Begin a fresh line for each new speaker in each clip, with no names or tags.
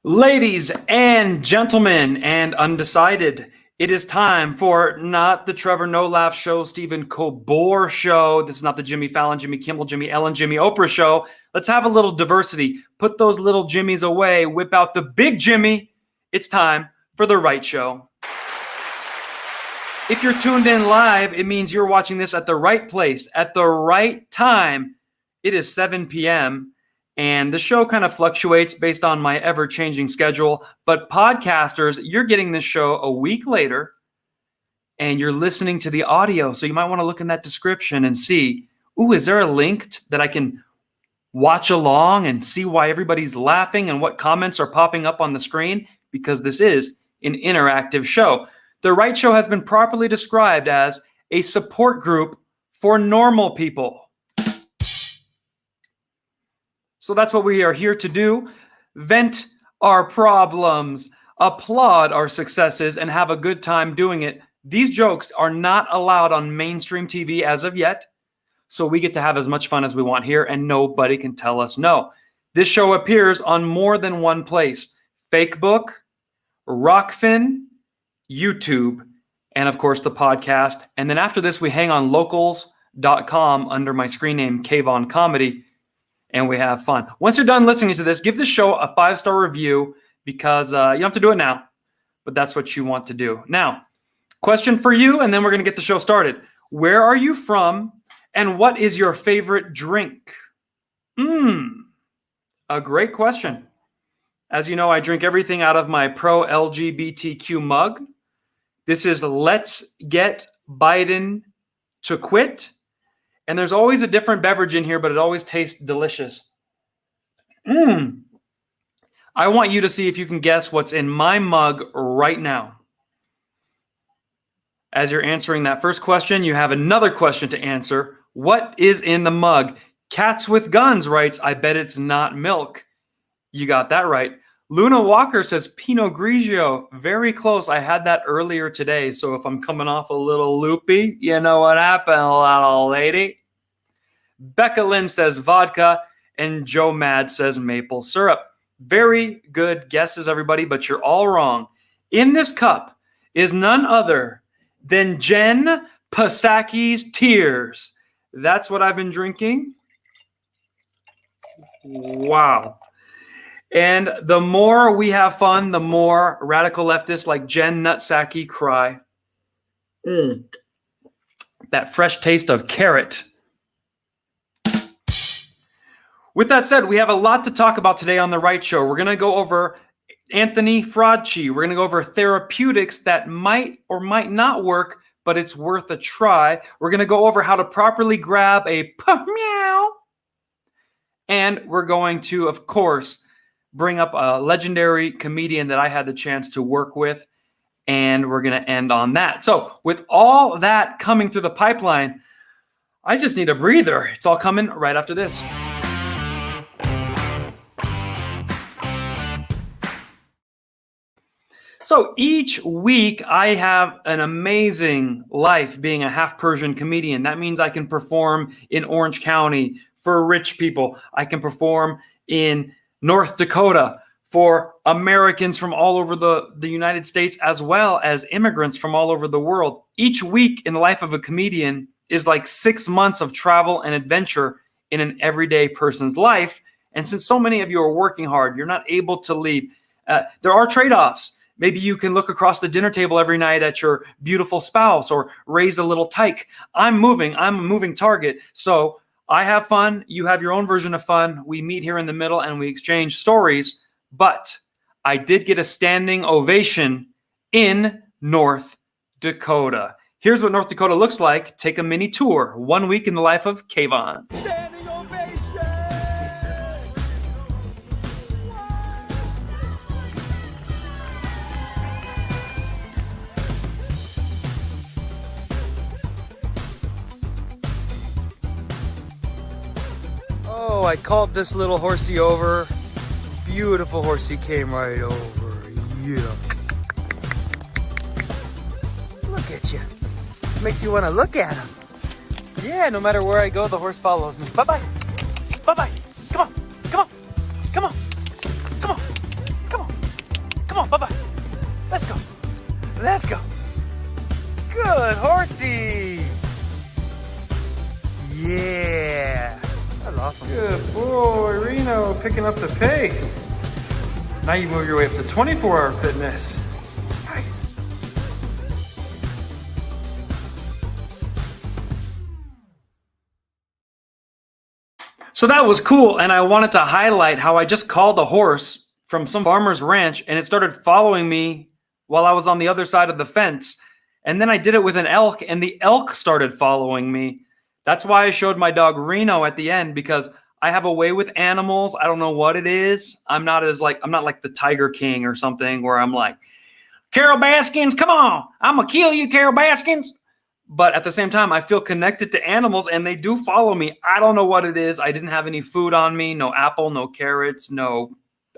Ladies and gentlemen and undecided, it is time for not the Trevor No Laugh Show, Stephen Colbert Show. This is not the Jimmy Fallon, Jimmy Kimmel, Jimmy Ellen, Jimmy Oprah Show. Let's have a little diversity. Put those little Jimmys away. Whip out the big Jimmy. It's time for The Right Show. If you're tuned in live, it means you're watching this at the right place, at the right time. It is 7 p.m., and the show kind of fluctuates based on my ever-changing schedule. But podcasters, you're getting this show a week later, and you're listening to the audio. So you might want to look in that description and see, ooh, is there a link that I can watch along and see why everybody's laughing and what comments are popping up on the screen? Because this is an interactive show. The Right Show has been properly described as a support group for normal people. So that's what we are here to do. Vent our problems, applaud our successes, and have a good time doing it. These jokes are not allowed on mainstream TV as of yet, so we get to have as much fun as we want here, and nobody can tell us no. This show appears on more than one place: Fakebook, Rockfin, YouTube, and of course the podcast. And then after this, we hang on locals.com under my screen name, KvonComedy. And we have fun. Once you're done listening to this, give the show a 5-star review, because you don't have to do it now, but that's what you want to do. Now, question for you, and then we're going to get the show started. Where are you from, and what is your favorite drink? A great question. As you know, I drink everything out of my pro-LGBTQ mug. This is Let's Get Biden to Quit. And there's always a different beverage in here, but it always tastes delicious. I want you to see if you can guess what's in my mug right now. As you're answering that first question, you have another question to answer. What is in the mug? Cats with Guns writes, I bet it's not milk. You got that right. Luna Walker says Pinot Grigio. Very close. I had that earlier today. So if I'm coming off a little loopy, you know what happened, little lady. Becca Lynn says vodka, and Joe Mad says maple syrup. Very good guesses, everybody, but you're all wrong. In this cup is none other than Jen Psaki's Tears. That's what I've been drinking. Wow. And the more we have fun, the more radical leftists like Jen Psaki cry. That fresh taste of carrot. With that said, we have a lot to talk about today on The Right Show. We're going to go over Anthony Fauci. We're going to go over therapeutics that might or might not work, but it's worth a try. We're going to go over how to properly grab a meow. And we're going to, of course, bring up a legendary comedian that I had the chance to work with, and we're going to end on that. So with all that coming through the pipeline, I just need a breather. It's all coming right after this. So each week I have an amazing life being a half Persian comedian. That means I can perform in Orange County for rich people. I can perform in North Dakota for Americans from all over the United States, as well as immigrants from all over the world. Each week in the life of a comedian is like 6 months of travel and adventure in an everyday person's life. And since so many of you are working hard, you're not able to leave. There are trade-offs. Maybe you can look across the dinner table every night at your beautiful spouse or raise a little tyke. I'm a moving target. So I have fun. You have your own version of fun. We meet here in the middle and we exchange stories. But I did get a standing ovation in North Dakota. Here's what North Dakota looks like. Take a mini tour. 1 week in the life of Kvon.
Standing ovation! Oh, I called this little horsey over. Beautiful horsey came right over. Yeah. Look at you. This makes you want to look at him. Yeah, no matter where I go, the horse follows me. Bye-bye. Bye-bye. Come on. Come on. Come on. Come on. Come on. Come on. Bye-bye. Let's go. Let's go. Good horsey. Yeah. That's awesome.
Good boy, Reno, picking up the pace. Now you move your way up to 24-hour fitness. Nice. So that was cool, and I wanted to highlight how I just called a horse from some farmer's ranch, and it started following me while I was on the other side of the fence. And then I did it with an elk, and the elk started following me. That's why I showed my dog Reno at the end, because I have a way with animals. I don't know what it is. I'm not like the Tiger King or something where I'm like, Carol Baskins, come on, I'm gonna kill you, Carol Baskins. But at the same time, I feel connected to animals and they do follow me. I don't know what it is. I didn't have any food on me, no apple, no carrots, no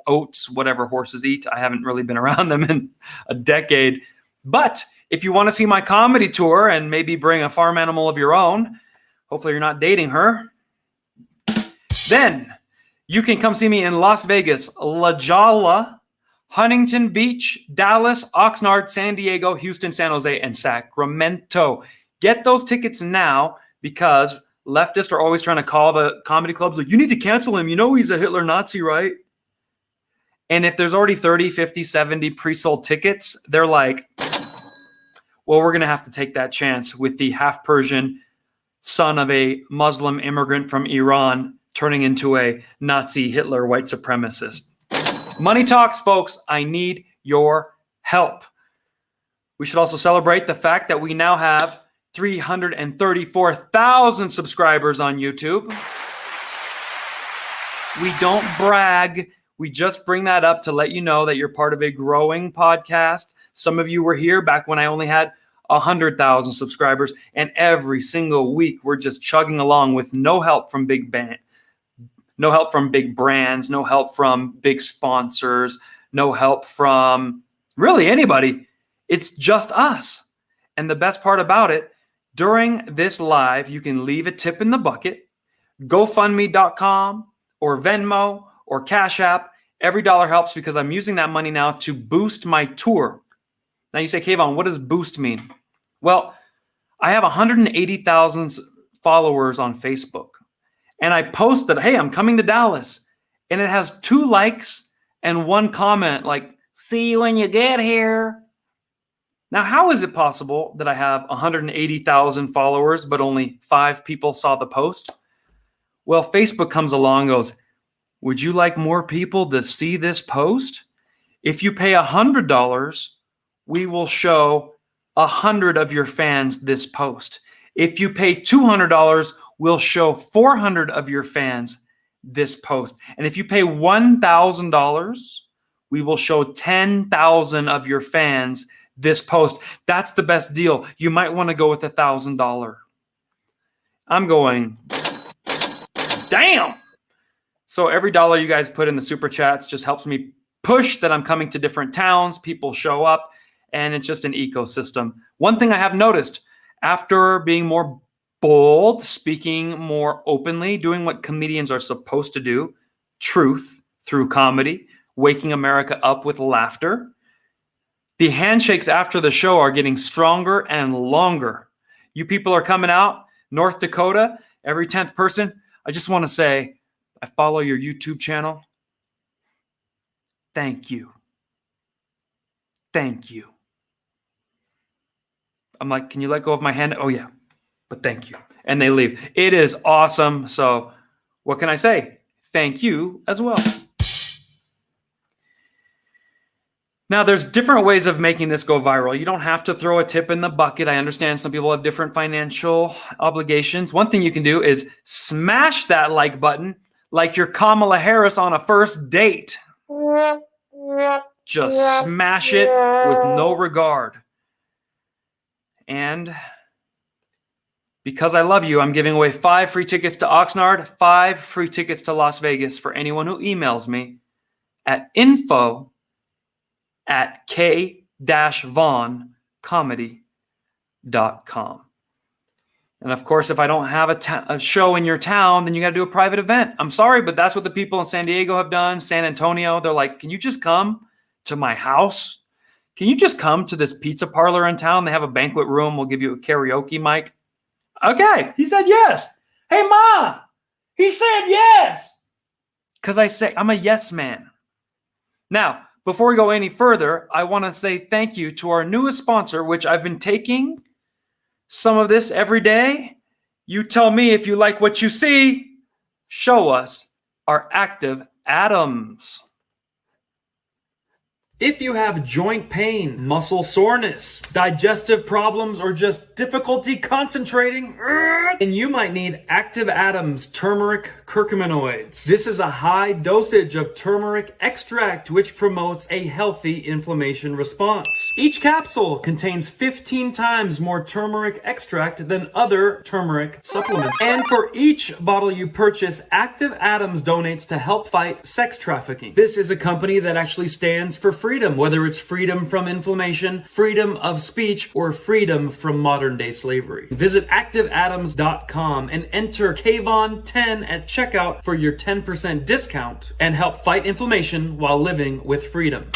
oats, whatever horses eat. I haven't really been around them in a decade. But if you want to see my comedy tour and maybe bring a farm animal of your own, hopefully you're not dating her, then you can come see me in Las Vegas, La Jolla, Huntington Beach, Dallas, Oxnard, San Diego, Houston, San Jose, and Sacramento. Get those tickets now, because leftists are always trying to call the comedy clubs like, you need to cancel him. You know he's a Hitler Nazi, right? And if there's already 30, 50, 70 pre-sold tickets, they're like, well, we're going to have to take that chance with the half Persian son of a Muslim immigrant from Iran turning into a Nazi Hitler white supremacist. Money talks, folks. I need your help. We should also celebrate the fact that we now have 334,000 subscribers on YouTube. We don't brag. We just bring that up to let you know that you're part of a growing podcast. Some of you were here back when I only had 100,000 subscribers, and every single week we're just chugging along with no help from big brands, no help from big sponsors, no help from really anybody. It's just us. And the best part about it, during this live, you can leave a tip in the bucket, GoFundMe.com or Venmo or Cash App. Every dollar helps, because I'm using that money now to boost my tour. Now you say, Kvon, what does boost mean? Well, I have 180,000 followers on Facebook. And I posted, hey, I'm coming to Dallas. And it has 2 likes and 1 comment like, see you when you get here. Now, how is it possible that I have 180,000 followers, but only 5 people saw the post? Well, Facebook comes along and goes, would you like more people to see this post? If you pay $100, we will show 100 of your fans this post. If you pay $200, we'll show 400 of your fans this post. And if you pay $1,000, we will show 10,000 of your fans this post. That's the best deal. You might want to go with $1,000. I'm going, damn. So every dollar you guys put in the super chats just helps me push that I'm coming to different towns. People show up, and it's just an ecosystem. One thing I have noticed, after being more bold, speaking more openly, doing what comedians are supposed to do, truth through comedy, waking America up with laughter, the handshakes after the show are getting stronger and longer. You people are coming out, North Dakota, every 10th person. I just want to say, I follow your YouTube channel. Thank you. Thank you. I'm like, can you let go of my hand? Oh, yeah, but thank you. And they leave. It is awesome. So what can I say? Thank you as well. Now, there's different ways of making this go viral. You don't have to throw a tip in the bucket. I understand some people have different financial obligations. One thing you can do is smash that like button like you're Kamala Harris on a first date. Just smash it with no regard. And because I love you, I'm giving away 5 free tickets to Oxnard, 5 free tickets to Las Vegas for anyone who emails me at info@K-VonComedy.com. And of course, if I don't have a show in your town, then you got to do a private event. I'm sorry, but that's what the people in San Diego have done, San Antonio. They're like, can you just come to my house? Can you just come to this pizza parlor in town? They have a banquet room. We'll give you a karaoke mic. Okay, he said yes. Hey, Ma, he said yes. Because I say I'm a yes man. Now, before we go any further, I want to say thank you to our newest sponsor, which I've been taking some of this every day. You tell me if you like what you see. Show us our Active Atoms. If you have joint pain, muscle soreness, digestive problems, or just difficulty concentrating, then you might need Active Atoms turmeric curcuminoids. This is a high dosage of turmeric extract which promotes a healthy inflammation response. Each capsule contains 15 times more turmeric extract than other turmeric supplements. And for each bottle you purchase, Active Atoms donates to help fight sex trafficking. This is a company that actually stands for freedom, whether it's freedom from inflammation, freedom of speech, or freedom from modern day slavery. Visit activeatoms.com and enter Kvon10 at checkout for your 10% discount and help fight inflammation while living with freedom.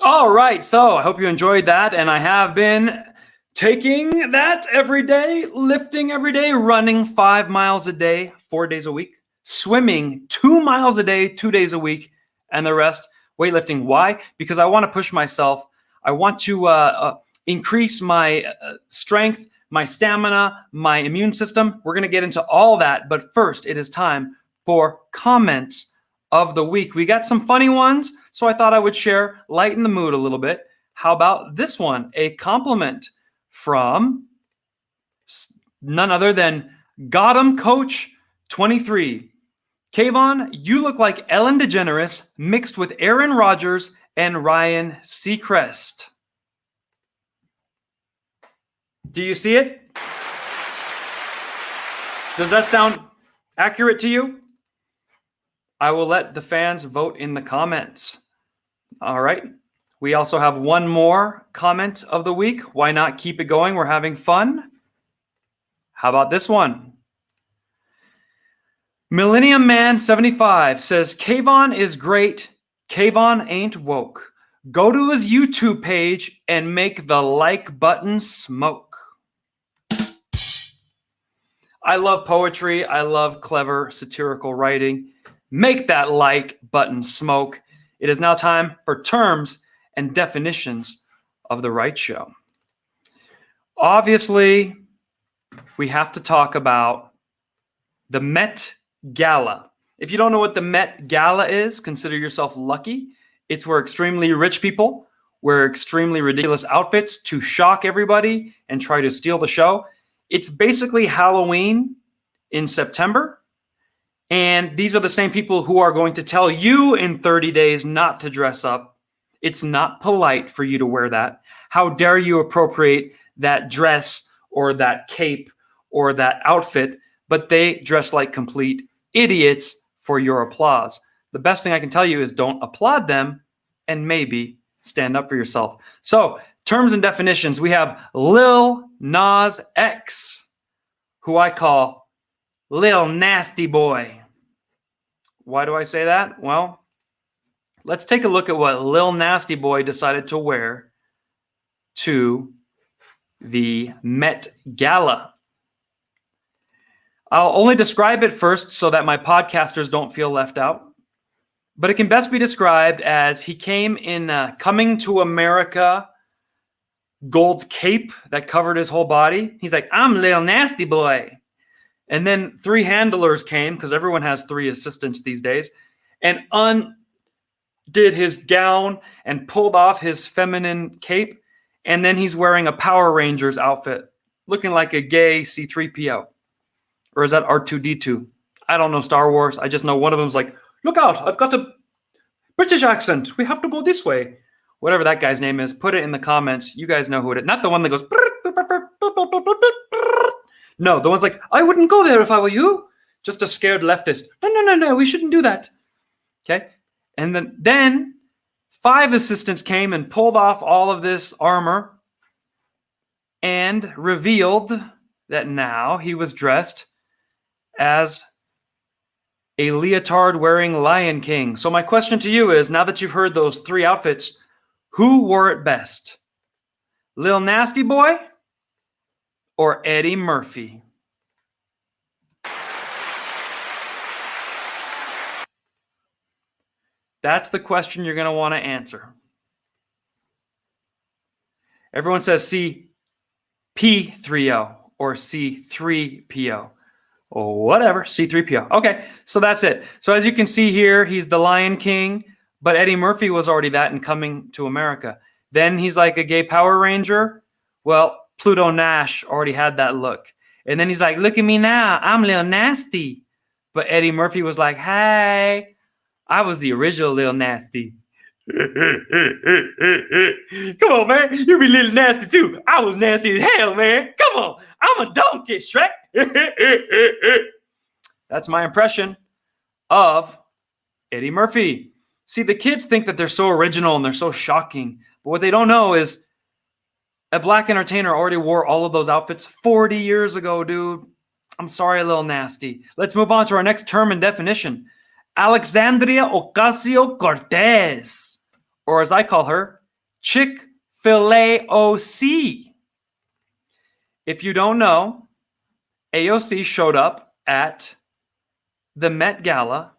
All right, so I hope you enjoyed that, and I have been taking that every day, lifting every day, running 5 miles a day, 4 days a week, swimming 2 miles a day, 2 days a week, and the rest weightlifting. Why? Because I want to push myself. I want to increase my strength, my stamina, my immune system. We're going to get into all that, but first it is time for comments of the week. We got some funny ones, so I thought I would share, lighten the mood a little bit. How about this one? A compliment from none other than Got 'em Coach 23. Kvon, you look like Ellen DeGeneres mixed with Aaron Rodgers and Ryan Seacrest. Do you see it? Does that sound accurate to you? I will let the fans vote in the comments. All right. We also have one more comment of the week. Why not keep it going? We're having fun. How about this one? Millennium Man 75 says, Kvon is great. Kvon ain't woke. Go to his YouTube page and make the like button smoke. I love poetry. I love clever satirical writing. Make that like button smoke. It is now time for terms and definitions of the Right Show. Obviously, we have to talk about the Met Gala. If you don't know what the Met Gala is, consider yourself lucky. It's where extremely rich people wear extremely ridiculous outfits to shock everybody and try to steal the show. It's basically Halloween in September. And these are the same people who are going to tell you in 30 days not to dress up. It's not polite for you to wear that. How dare you appropriate that dress or that cape or that outfit, but they dress like complete idiots for your applause. The best thing I can tell you is don't applaud them and maybe stand up for yourself. So, terms and definitions. We have Lil Nas X, who I call Lil Nasty Boy. Why do I say that? Well, let's take a look at what Lil Nasty Boy decided to wear to the Met Gala. I'll only describe it first so that my podcasters don't feel left out. But it can best be described as he came in a Coming to America gold cape that covered his whole body. He's like, I'm Lil Nasty Boy. And then 3 handlers came, because everyone has 3 assistants these days, and undid his gown and pulled off his feminine cape. And then he's wearing a Power Rangers outfit, looking like a gay C-3PO. Or is that R2-D2? I don't know Star Wars. I just know one of them's like, look out, I've got a British accent. We have to go this way. Whatever that guy's name is, put it in the comments. You guys know who it is. Not the one that goes... No, the one's like, I wouldn't go there if I were you. Just a scared leftist. No, we shouldn't do that. Okay? And then 5 assistants came and pulled off all of this armor and revealed that now he was dressed as a leotard wearing Lion King. So my question to you is, now that you've heard those 3 outfits, who wore it best? Lil Nasty Boy or Eddie Murphy? That's the question you're going to want to answer. Everyone says C-P-3-O or C-3-P-O. Or whatever, C-3-P-O. Okay, so that's it. So as you can see here, he's the Lion King, but Eddie Murphy was already that in Coming to America. Then he's like a gay Power Ranger. Well, Pluto Nash already had that look. And then he's like, look at me now, I'm Lil Nasty. But Eddie Murphy was like, hey, I was the original Lil Nasty. Come on, man. You be Lil Nasty too. I was nasty as hell, man. Come on. I'm a donkey, Shrek. That's my impression of Eddie Murphy. See, the kids think that they're so original and they're so shocking. But what they don't know is a black entertainer already wore all of those outfits 40 years ago, dude. I'm sorry, Lil Nasty. Let's move on to our next term and definition. Alexandria Ocasio-Cortez, or as I call her, Chick-fil-A OC. If you don't know, AOC showed up at the Met Gala.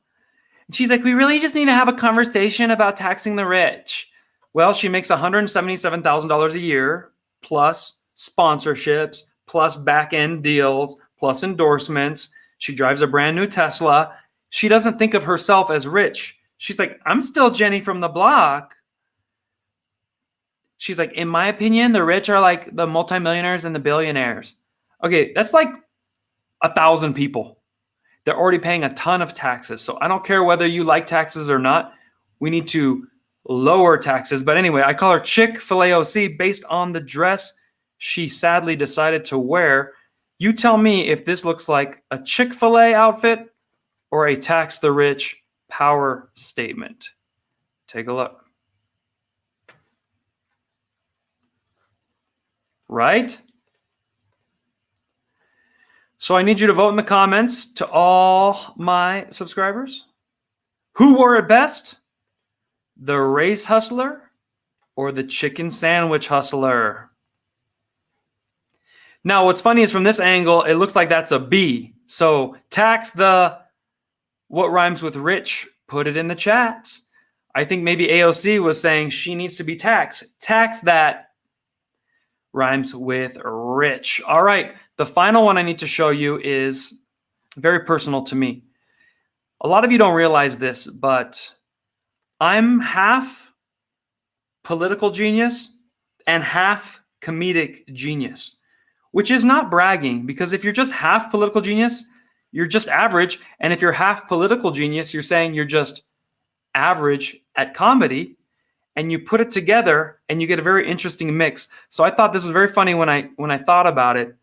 And she's like, we really just need to have a conversation about taxing the rich. Well, she makes $177,000 a year, plus sponsorships, plus back-end deals, plus endorsements. She drives a brand new Tesla. She doesn't think of herself as rich. She's like, I'm still Jenny from the block. She's like, in my opinion, the rich are like the multimillionaires and the billionaires. Okay, that's like 1,000 people. They're already paying a ton of taxes. So I don't care whether you like taxes or not. We need to lower taxes. But anyway, I call her Chick-fil-A OC based on the dress she sadly decided to wear. You tell me if this looks like a Chick-fil-A outfit or a tax the rich power statement. Take a look. Right? So I need you to vote in the comments to all my subscribers. Who wore it best? The race hustler or the chicken sandwich hustler? Now, what's funny is from this angle, it looks like that's a B. So tax the what rhymes with rich, put it in the chats. I think maybe AOC was saying she needs to be taxed. Tax that rhymes with rich. All right. The final one I need to show you is very personal to me. A lot of you don't realize this, but I'm half political genius and half comedic genius, which is not bragging, because if you're just half political genius, you're just average. And if you're half political genius, you're saying you're just average at comedy, and you put it together and you get a very interesting mix. So I thought this was very funny when I thought about it.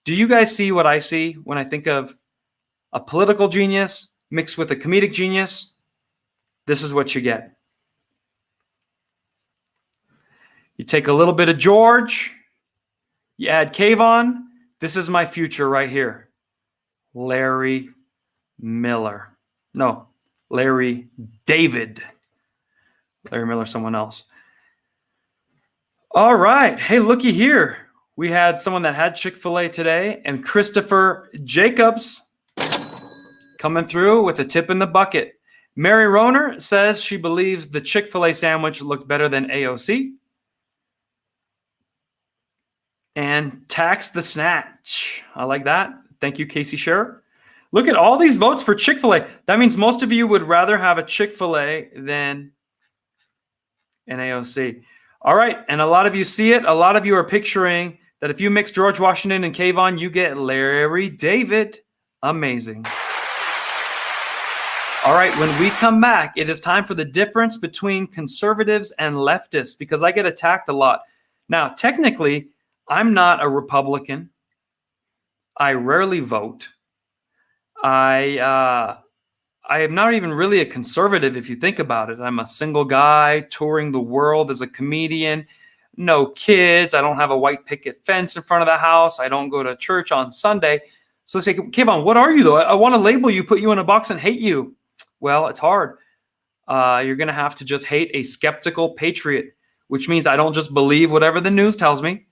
Do you guys see what I see when I think of a political genius mixed with a comedic genius? This is what you get. You take a little bit of George, you add Kvon. This is my future right here. Larry Miller. No, Larry David. Larry Miller, someone else. All right. Hey, looky here. We had someone that had Chick-fil-A today, and Christopher Jacobs coming through with a tip in the bucket. Mary Roner says she believes the Chick-fil-A sandwich looked better than AOC. And tax the snatch. I like that. Thank you, Casey Scherer. Look at all these votes for Chick-fil-A. That means most of you would rather have a Chick-fil-A than an AOC. All right, and a lot of you see it. A lot of you are picturing that if you mix George Washington and Kvon, you get Larry David. Amazing. All right, when we come back, it is time for the difference between conservatives and leftists, because I get attacked a lot. Now, technically, I'm not a Republican. I rarely vote. I am not even really a conservative if you think about it. I'm a single guy touring the world as a comedian. No kids. I don't have a white picket fence in front of the house. I don't go to church on Sunday. So they say, Kvon, what are you though? I want to label you, put you in a box and hate you. Well, it's hard. You're going to have to just hate a skeptical patriot, which means I don't just believe whatever the news tells me.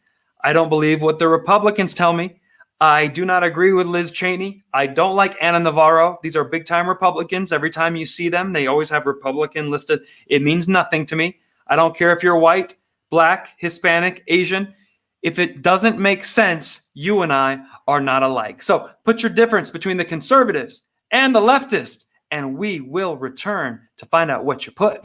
I don't believe what the Republicans tell me. I do not agree with Liz Cheney. I don't like Ana Navarro. These are big-time Republicans. Every time you see them, they always have Republican listed. It means nothing to me. I don't care if you're white, black, Hispanic, Asian. If it doesn't make sense, you and I are not alike. So put your difference between the conservatives and the leftists, and we will return to find out what you put.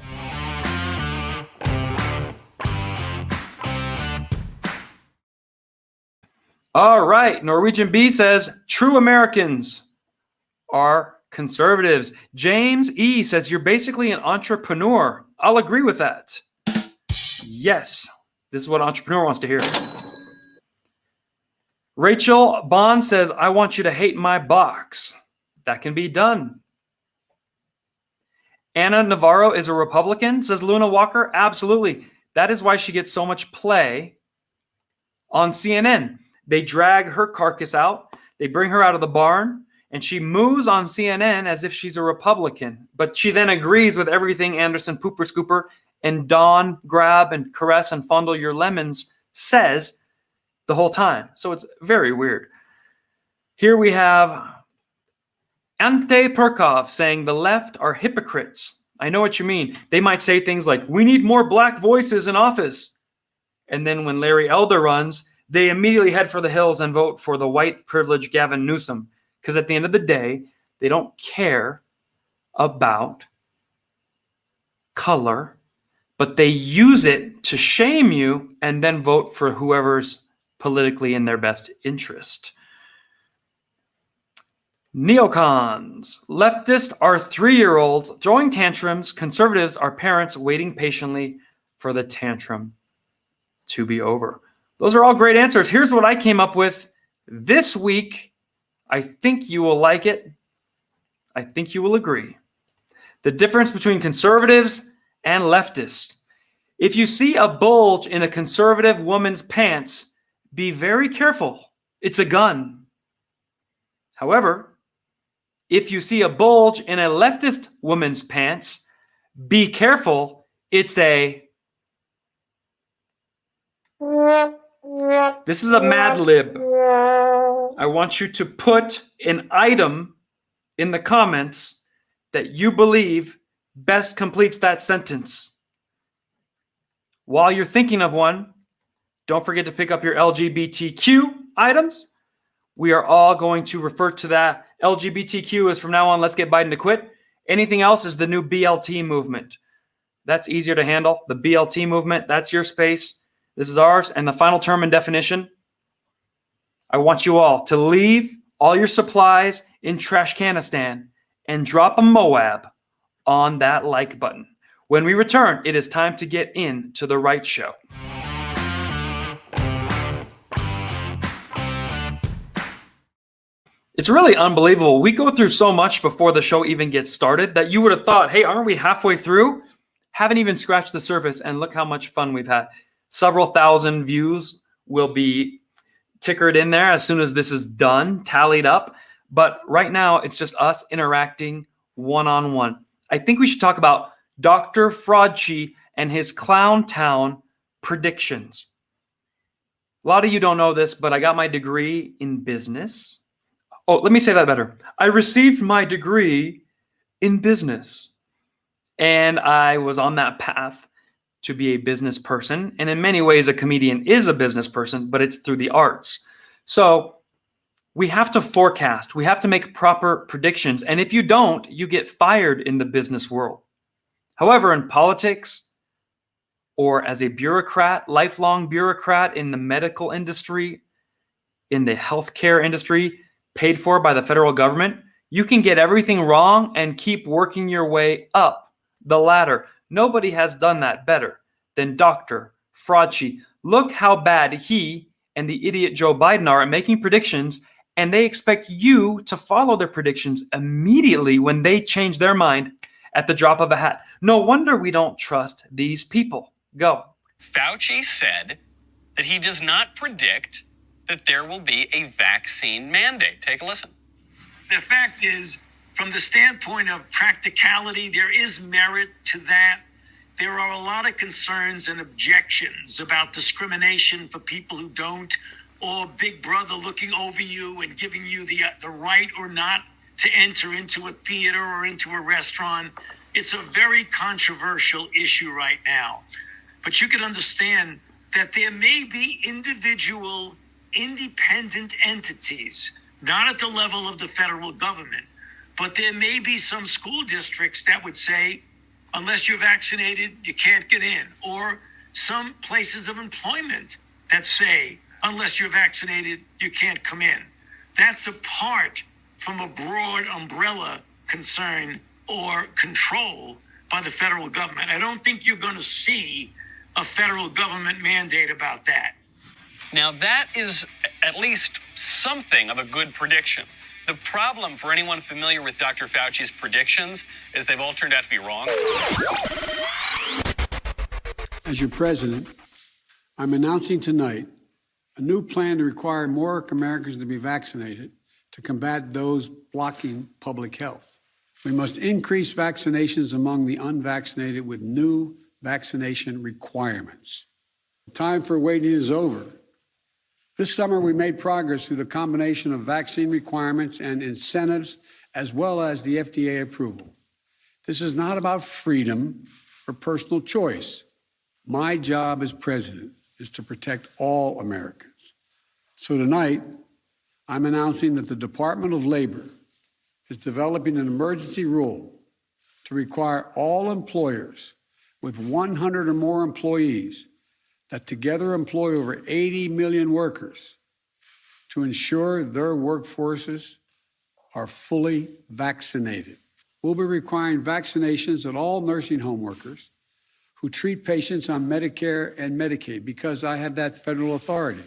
All right. Norwegian B says, true Americans are conservatives. James E says, you're basically an entrepreneur. I'll agree with that. Yes. This is what an entrepreneur wants to hear. Rachel Bond says, I want you to hate my box. That can be done. Ana Navarro is a Republican, says Luna Walker. Absolutely. That is why she gets so much play on CNN. They drag her carcass out. They bring her out of the barn, and she moves on CNN as if she's a Republican. But she then agrees with everything Anderson Pooper Scooper and Dawn grab and caress and fondle your lemons says the whole time. So it's very weird. Here we have Ante Perkov saying the left are hypocrites. I know what you mean. They might say things like, we need more black voices in office. And then when Larry Elder runs, they immediately head for the hills and vote for the white privileged Gavin Newsom. Because at the end of the day, they don't care about color, but they use it to shame you and then vote for whoever's politically in their best interest. Neocons. Leftists are 3-year-olds throwing tantrums. Conservatives are parents waiting patiently for the tantrum to be over. Those are all great answers. Here's what I came up with this week. I think you will like it. I think you will agree. The difference between conservatives and leftists. If you see a bulge in a conservative woman's pants, be very careful. It's a gun. However, if you see a bulge in a leftist woman's pants, be careful. It's a... This is a Mad Lib. I want you to put an item in the comments that you believe best completes that sentence. While you're thinking of one, don't forget to pick up your LGBTQ items. We are all going to refer to that. LGBTQ is from now on, let's get Biden to quit. Anything else is the new BLT movement. That's easier to handle. The BLT movement, that's your space. This is ours. And the final term and definition, I want you all to leave all your supplies in Trashcanistan and drop a Moab on that like button. When we return, it is time to get into the right show. It's really unbelievable. We go through so much before the show even gets started that you would have thought, hey, aren't we halfway through? Haven't even scratched the surface, and look how much fun we've had. Several thousand views will be tickered in there as soon as this is done, tallied up. But right now, it's just us interacting one-on-one. I think we should talk about Dr. Fauci and his Clown Town predictions. A lot of you don't know this, but I got my degree in business. Oh, let me say that better. I received my degree in business, and I was on that path to be a business person. And in many ways, a comedian is a business person, but it's through the arts. So We have to forecast. We have to make proper predictions. And if you don't, you get fired in the business world. However, in politics or as a bureaucrat, lifelong bureaucrat in the medical industry, in the healthcare industry, paid for by the federal government, you can get everything wrong and keep working your way up the ladder. Nobody has done that better than Dr. Fauci. Look how bad he and the idiot Joe Biden are at making predictions, and they expect you to follow their predictions immediately when they change their mind at the drop of a hat. No wonder we don't trust these people. Go.
Fauci said that he does not predict that there will be a vaccine mandate. Take a listen.
The fact is, from the standpoint of practicality, there is merit to that. There are a lot of concerns and objections about discrimination for people who don't, or Big Brother looking over you and giving you the right or not to enter into a theater or into a restaurant. It's a very controversial issue right now. But you can understand that there may be individual, independent entities, not at the level of the federal government, but there may be some school districts that would say, unless you're vaccinated, you can't get in. Or some places of employment that say, unless you're vaccinated, you can't come in. That's apart from a broad umbrella concern or control by the federal government. I don't think you're going to see a federal government mandate about that.
Now, that is at least something of a good prediction. The problem for anyone familiar with Dr. Fauci's predictions is they've all turned out to be wrong.
As your president, I'm announcing tonight a new plan to require more Americans to be vaccinated to combat those blocking public health. We must increase vaccinations among the unvaccinated with new vaccination requirements. The time for waiting is over. This summer, we made progress through the combination of vaccine requirements and incentives, as well as the FDA approval. This is not about freedom or personal choice. My job as president is to protect all Americans. So tonight, I'm announcing that the Department of Labor is developing an emergency rule to require all employers with 100 or more employees that together employ over 80 million workers to ensure their workforces are fully vaccinated. We'll be requiring vaccinations at all nursing home workers who treat patients on Medicare and Medicaid because I have that federal authority.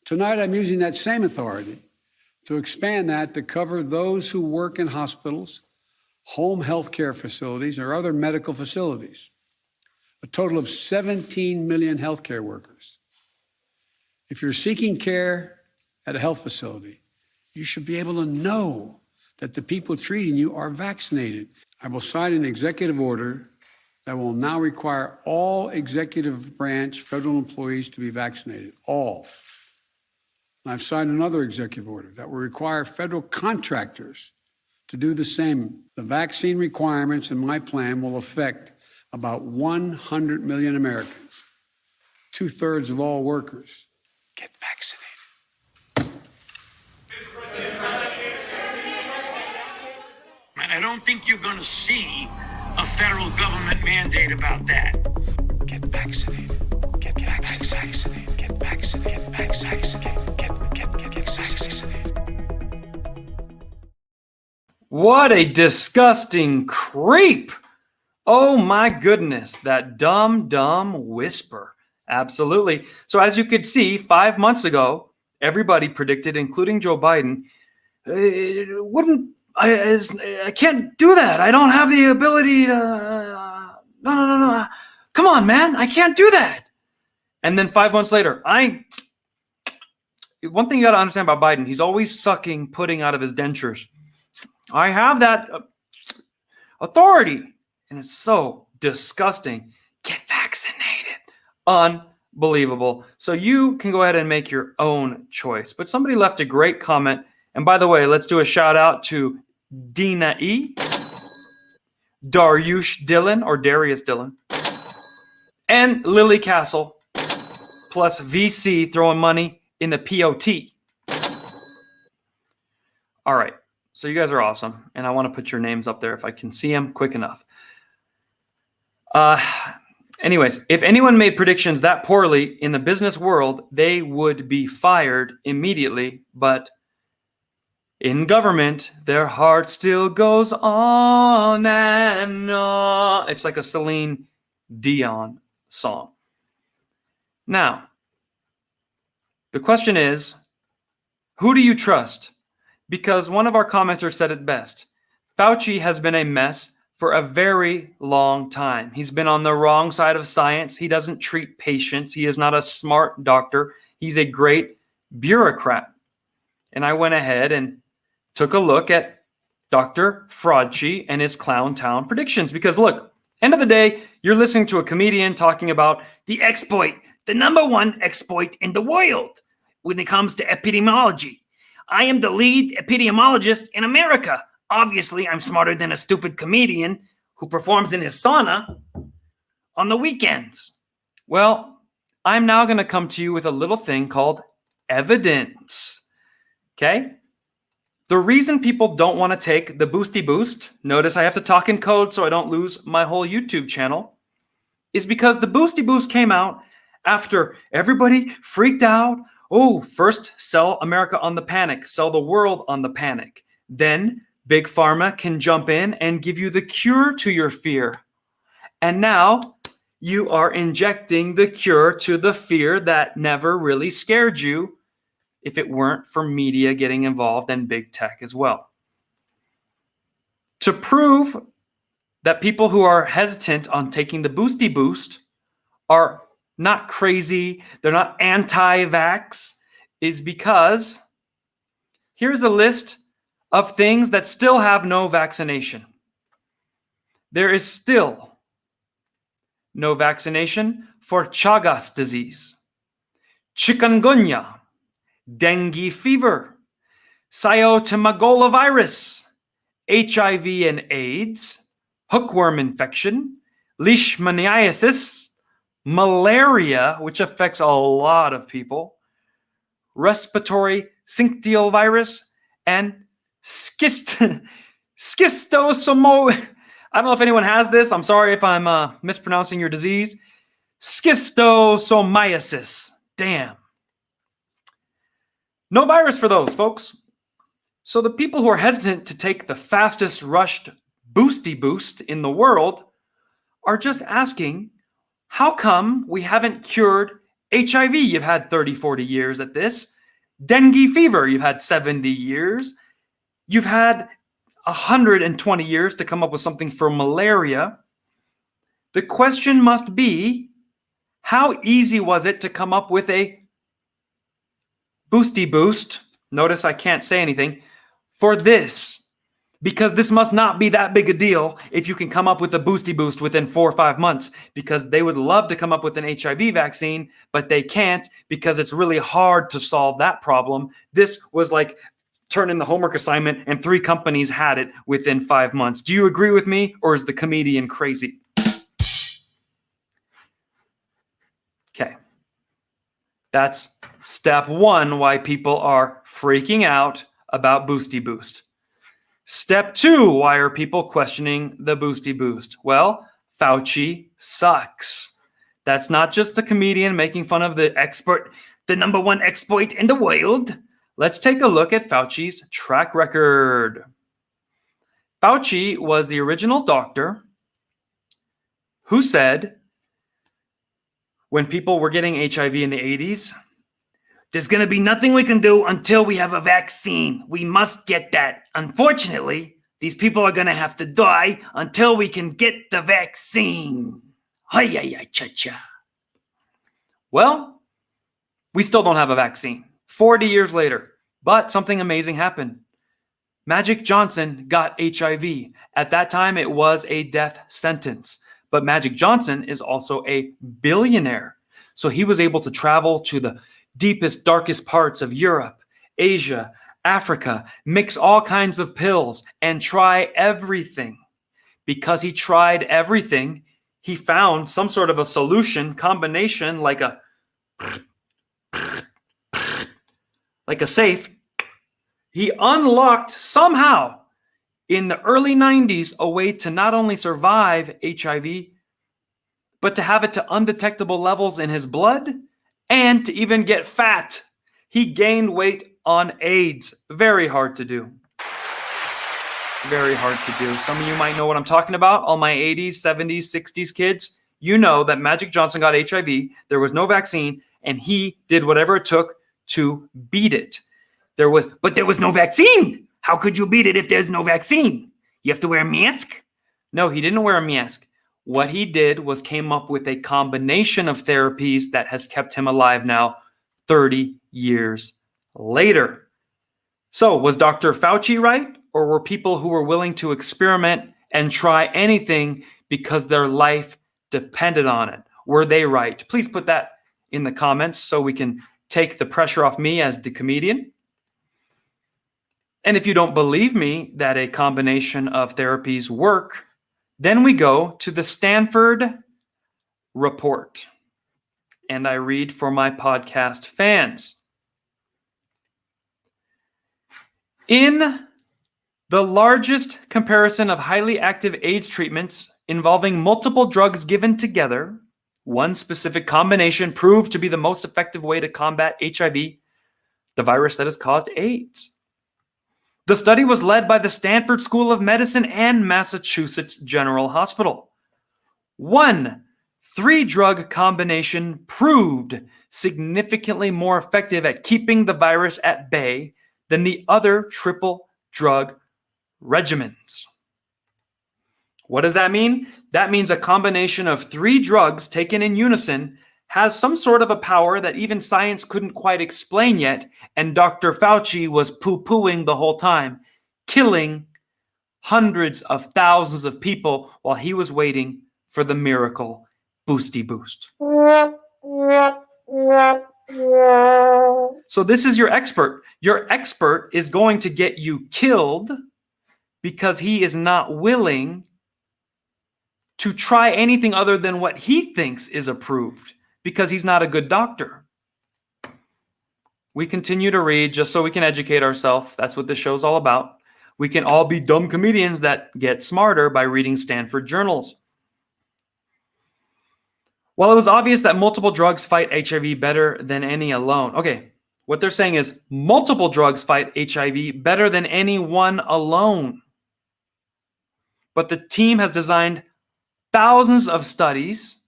Tonight, I'm using that same authority to expand that to cover those who work in hospitals, home health care facilities, or other medical facilities. A total of 17 million healthcare workers. If you're seeking care at a health facility, you should be able to know that the people treating you are vaccinated. I will sign an executive order that will now require all executive branch federal employees to be vaccinated, all. And I've signed another executive order that will require federal contractors to do the same. The vaccine requirements in my plan will affect about 100 million Americans, 2/3 of all workers. Get vaccinated.
I don't think you're going to see a federal government mandate about that.
Get vaccinated. Get vaccinated. Get vaccinated. Get vaccinated. Get vaccinated.
What a disgusting creep. Oh my goodness, that dumb whisper. Absolutely. So as you could see, 5 months ago, everybody predicted, including Joe Biden, I can't do that. I don't have the ability to, no. Come on, man, I can't do that. And then 5 months later, one thing you got to understand about Biden, he's always sucking pudding out of his dentures. I have that authority. And it's so disgusting. Get vaccinated. Unbelievable. So you can go ahead and make your own choice. But somebody left a great comment. And by the way, let's do a shout out to Dina E, Darius Dillon, and Lily Castle, plus VC throwing money in the POT. All right. So you guys are awesome. And I want to put your names up there if I can see them quick enough. Anyways, if anyone made predictions that poorly in the business world, they would be fired immediately. But in government, their heart still goes on and on. It's like a Celine Dion song. Now, the question is, who do you trust? Because one of our commenters said it best. Fauci has been a mess for a very long time. He's been on the wrong side of science. He doesn't treat patients. He is not a smart doctor. He's a great bureaucrat. And I went ahead and took a look at Dr. Fauci and his Clown Town predictions. Because look, end of the day, you're listening to a comedian talking about the exploit, the number one exploit in the world when it comes to epidemiology. I am the lead epidemiologist in America. Obviously, I'm smarter than a stupid comedian who performs in his sauna on the weekends. Well, I'm now going to come to you with a little thing called evidence. Okay? The reason people don't want to take the Boosty Boost, notice I have to talk in code so I don't lose my whole YouTube channel, is because the Boosty Boost came out after everybody freaked out. Oh, first sell America on the panic, sell the world on the panic. Then Big Pharma can jump in and give you the cure to your fear. And now you are injecting the cure to the fear that never really scared you if it weren't for media getting involved and big tech as well. To prove that people who are hesitant on taking the Boosty Boost are not crazy, they're not anti-vax, is because here's a list of things that still have no vaccination. There is still no vaccination for Chagas disease, chikungunya, dengue fever, cytomegalovirus, HIV and AIDS, hookworm infection, leishmaniasis, malaria, which affects a lot of people, respiratory syncytial virus, and schistosomal. I don't know if anyone has this. I'm sorry if I'm mispronouncing your disease. Schistosomiasis. Damn. No virus for those, folks. So the people who are hesitant to take the fastest rushed Boosty Boost in the world are just asking, how come we haven't cured HIV? You've had 30, 40 years at this. Dengue fever, you've had 70 years. You've had 120 years to come up with something for malaria. The question must be, how easy was it to come up with a Boosty Boost? Notice I can't say anything for this, because this must not be that big a deal if you can come up with a Boosty Boost within 4 or 5 months, because they would love to come up with an HIV vaccine, but they can't because it's really hard to solve that problem. This was like turn in the homework assignment and 3 companies had it within 5 months. Do you agree with me, or is the comedian crazy? Okay. That's step 1, why people are freaking out about Boosty Boost. Step 2, why are people questioning the Boosty Boost? Well, Fauci sucks. That's not just the comedian making fun of the expert, the number one exploit in the world. Let's take a look at Fauci's track record. Fauci was the original doctor who said, when people were getting HIV in the 80s, there's going to be nothing we can do until we have a vaccine. We must get that. Unfortunately, these people are going to have to die until we can get the vaccine. Hi-ya-ya-cha-cha. Well, we still don't have a vaccine. 40 years later, but something amazing happened. Magic Johnson got HIV. At that time, it was a death sentence. But Magic Johnson is also a billionaire. So he was able to travel to the deepest, darkest parts of Europe, Asia, Africa, mix all kinds of pills and try everything. Because he tried everything, he found some sort of a solution combination like a safe. He unlocked somehow in the early 90s a way to not only survive HIV, but to have it to undetectable levels in his blood and to even get fat. He gained weight on AIDS. Very hard to do. Very hard to do. Some of you might know what I'm talking about. All my 80s, 70s, 60s kids, you know that Magic Johnson got HIV. There was no vaccine, and he did whatever it took to beat it. But there was no vaccine. How could you beat it if there's no vaccine? You have to wear a mask? No, he didn't wear a mask. What he did was came up with a combination of therapies that has kept him alive now 30 years later. So was Dr. Fauci right? Or were people who were willing to experiment and try anything because their life depended on it? Were they right? Please put that in the comments so we can take the pressure off me as the comedian. And if you don't believe me that a combination of therapies work, then we go to the Stanford report. And I read for my podcast fans. In the largest comparison of highly active AIDS treatments involving multiple drugs given together, one specific combination proved to be the most effective way to combat HIV, the virus that has caused AIDS. The study was led by the Stanford School of Medicine and Massachusetts General Hospital. One 3-drug combination proved significantly more effective at keeping the virus at bay than the other triple drug regimens. What does that mean? That means a combination of 3 drugs taken in unison has some sort of a power that even science couldn't quite explain yet, and Dr. Fauci was poo-pooing the whole time, killing hundreds of thousands of people while he was waiting for the miracle boosty boost. So this is your expert. Your expert is going to get you killed because he is not willing to try anything other than what he thinks is approved, because he's not a good doctor. We continue to read just so we can educate ourselves. That's what this show's all about. We can all be dumb comedians that get smarter by reading Stanford journals. Well, it was obvious that multiple drugs fight HIV better than any alone. Okay, what they're saying is multiple drugs fight HIV better than any one alone. But the team has designed thousands of studies,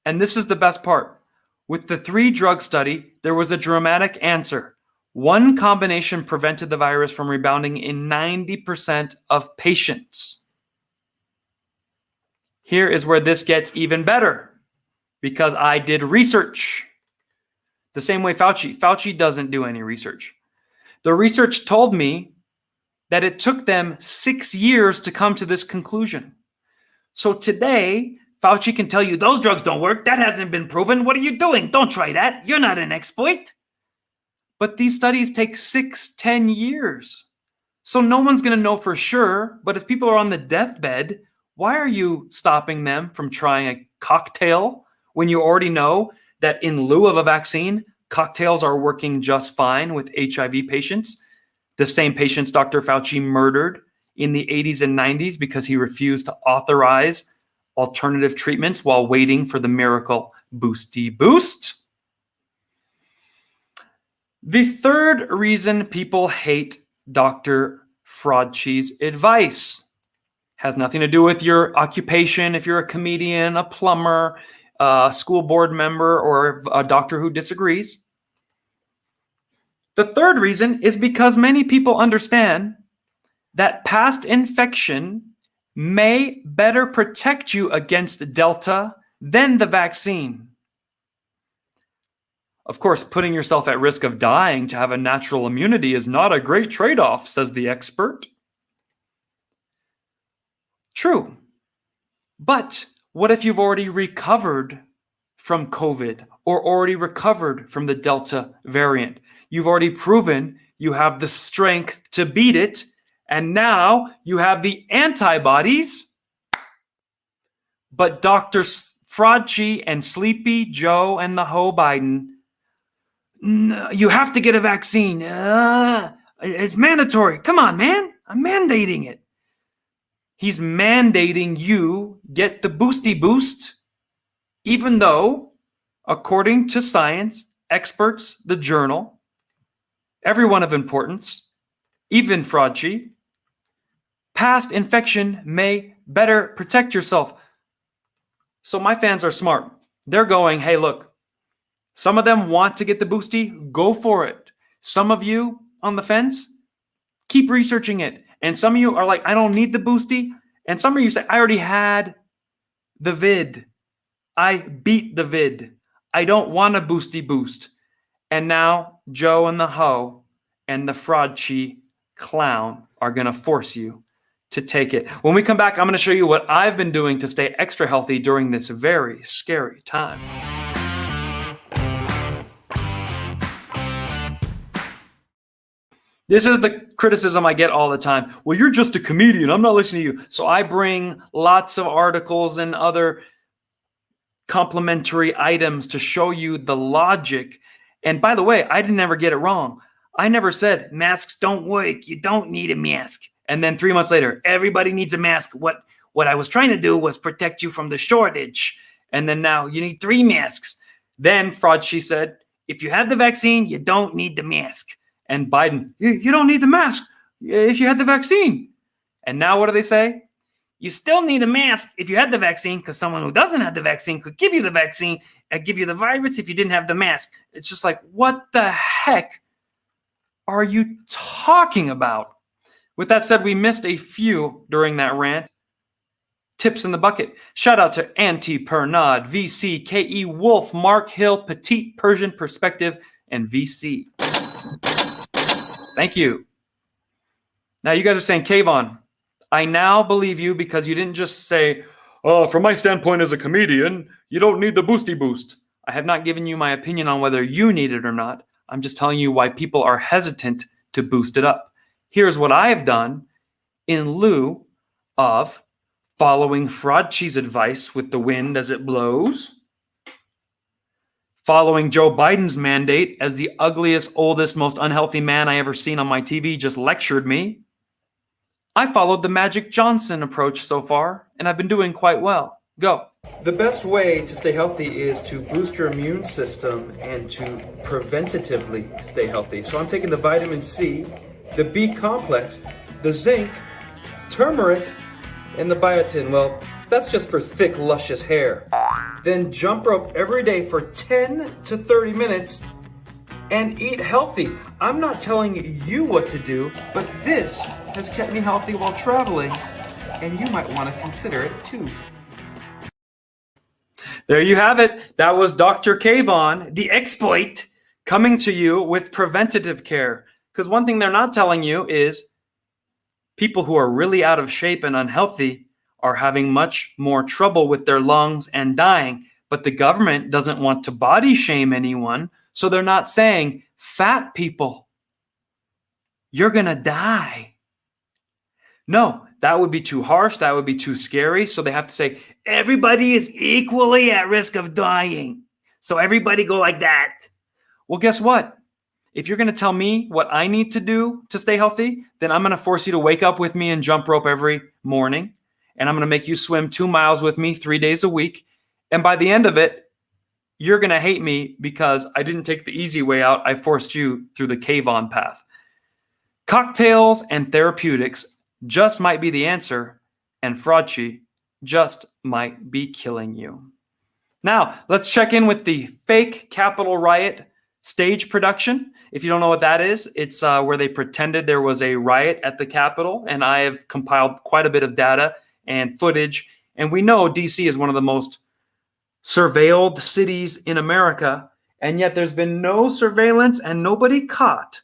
and this is the best part. With the 3-drug study, there was a dramatic answer. One combination prevented the virus from rebounding in 90% of patients. Here is where this gets even better, because I did research. The same way Fauci doesn't do any research. The research told me that it took them 6 years to come to this conclusion. So today, Fauci can tell you, those drugs don't work. That hasn't been proven. What are you doing? Don't try that. You're not an exploit. But these studies take 6-10 years. So no one's going to know for sure. But if people are on the deathbed, why are you stopping them from trying a cocktail when you already know that in lieu of a vaccine, cocktails are working just fine with HIV patients? The same patients Dr. Fauci murdered in the 80s and 90s because he refused to authorize alternative treatments while waiting for the miracle boosty boost. The third reason people hate Dr. Fauci's advice has nothing to do with your occupation. If you're a comedian, a plumber, a school board member, or a doctor who disagrees. The third reason is because many people understand that past infection may better protect you against Delta than the vaccine. Of course, putting yourself at risk of dying to have a natural immunity is not a great trade-off, says the expert. True. But what if you've already recovered from COVID or already recovered from the Delta variant? You've already proven you have the strength to beat it, and now you have the antibodies. But Dr. Fauci and Sleepy Joe and the Ho Biden, no, you have to get a vaccine. It's mandatory. Come on, man. I'm mandating it. He's mandating you get the boosty boost, even though, according to science, experts, the journal, everyone of importance, even Fauci, past infection may better protect yourself. So my fans are smart. They're going, hey, look, some of them want to get the boosty, go for it. Some of you on the fence, keep researching it. And some of you are like, I don't need the boosty. And some of you say, I already had the vid. I beat the vid. I don't want a boosty boost. And now Joe and the Ho and the Fraudchi clown are going to force you to take it. When we come back, I'm going to show you what I've been doing to stay extra healthy during this very scary time. This is the criticism I get all the time. Well, you're just a comedian. I'm not listening to you. So I bring lots of articles and other complimentary items to show you the logic. And by the way, I didn't ever get it wrong. I never said masks don't work. You don't need a mask. And then 3 months later, everybody needs a mask. What I was trying to do was protect you from the shortage. And then now you need 3 masks. Then Fauci said, if you have the vaccine, you don't need the mask. And Biden, you don't need the mask if you had the vaccine. And now what do they say? You still need a mask if you had the vaccine, because someone who doesn't have the vaccine could give you the vaccine and give you the virus if you didn't have the mask. It's just like, what the heck are you talking about? With that said, we missed a few during that rant. Tips in the bucket. Shout out to Anti Pernod, VC, KE Wolf, Mark Hill, Petite Persian Perspective, and VC. Thank you. Now you guys are saying, Kvon, I now believe you because you didn't just say, oh, from my standpoint as a comedian, you don't need the boosty boost. I have not given you my opinion on whether you need it or not. I'm just telling you why people are hesitant to boost it up. Here's what I have done in lieu of following Fauci's advice with the wind as it blows, following Joe Biden's mandate as the ugliest, oldest, most unhealthy man I ever seen on my TV just lectured me. I followed the Magic Johnson approach so far, and I've been doing quite well. Go.
The best way to stay healthy is to boost your immune system and to preventatively stay healthy. So I'm taking the vitamin C, the B complex, the zinc, turmeric, and the biotin. Well, that's just for thick, luscious hair. Then jump rope every day for 10 to 30 minutes and eat healthy. I'm not telling you what to do, but this has kept me healthy while traveling, and you might want to consider it too.
There you have it. That was Dr. Kvon, the exploit, coming to you with preventative care. Because one thing they're not telling you is people who are really out of shape and unhealthy are having much more trouble with their lungs and dying. But the government doesn't want to body shame anyone. So they're not saying, fat people, you're going to die. No, that would be too harsh. That would be too scary. So they have to say, everybody is equally at risk of dying. So everybody go like that. Well, guess what? If you're going to tell me what I need to do to stay healthy, then I'm going to force you to wake up with me and jump rope every morning. And I'm going to make you swim 2 miles with me 3 days a week. And by the end of it, you're going to hate me because I didn't take the easy way out. I forced you through the Kvon path. Cocktails and therapeutics just might be the answer, and Fauci just might be killing you. Now, let's check in with the fake Capitol riot stage production. If you don't know what that is, it's where they pretended there was a riot at the Capitol, and I have compiled quite a bit of data and footage, and we know DC is one of the most surveilled cities in America, and yet there's been no surveillance and nobody caught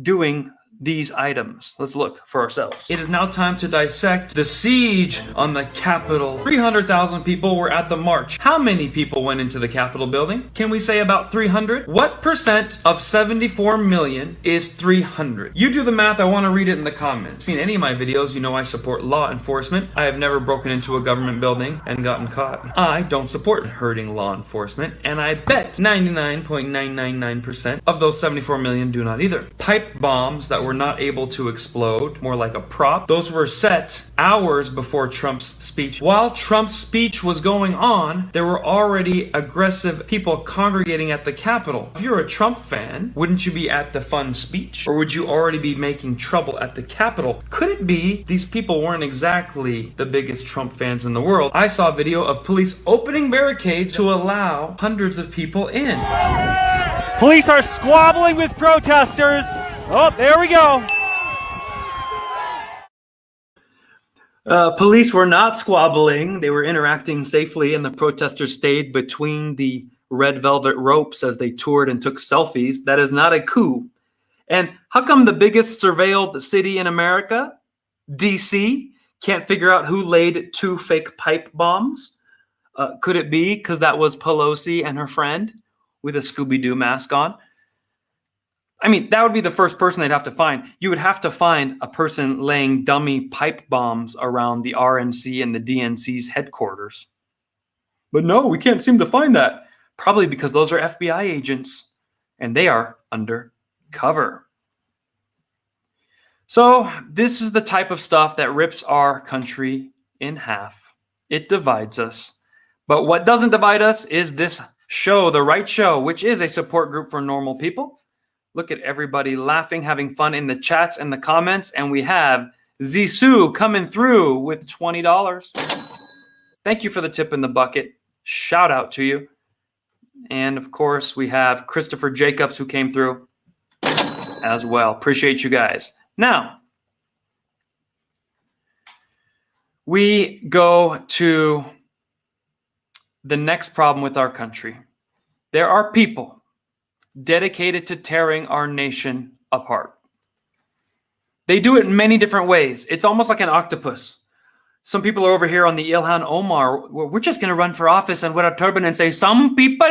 doing these items? Let's look for ourselves. It is now time to dissect the siege on the Capitol. 300,000 people were at the march. How many people went into the Capitol building? Can we say about 300? What percent of 74 million is 300? You do the math. I want to read it in the comments. Seen any of my videos, you know I support law enforcement. I have never broken into a government building and gotten caught. I don't support hurting law enforcement, and I bet 99.999% of those 74 million do not either. Pipe bombs that were not able to explode, more like a prop, those were set hours before Trump's speech. While Trump's speech was going on, there were already aggressive people congregating at the Capitol. If you're a Trump fan, wouldn't you be at the fun speech? Or would you already be making trouble at the Capitol? Could it be these people weren't exactly the biggest Trump fans in the world? I saw a video of police opening barricades to allow hundreds of people in.
Police are squabbling with protesters. Oh, there we go.
Police were not squabbling. They were interacting safely, and the protesters stayed between the red velvet ropes as they toured and took selfies. That is not a coup. And how come the biggest surveilled city in America, DC, can't figure out who laid 2 fake pipe bombs? Could it be because that was Pelosi and her friend with a Scooby-Doo mask on? I mean, that would be the first person they'd have to find. You would have to find a person laying dummy pipe bombs around the RNC and the DNC's headquarters. But no, we can't seem to find that. Probably because those are FBI agents and they are undercover. So this is the type of stuff that rips our country in half. It divides us. But what doesn't divide us is this show, The Right Show, which is a support group for normal people. Look at everybody laughing, having fun in the chats and the comments. And we have Zissou coming through with $20. Thank you for the tip in the bucket. Shout out to you. And of course, we have Christopher Jacobs who came through as well. Appreciate you guys. Now, we go to the next problem with our country. There are people dedicated to tearing our nation apart. They do it in many different ways. It's almost like an octopus. Some people are over here on the Ilhan Omar. We're just going to run for office and wear a turban and say, some people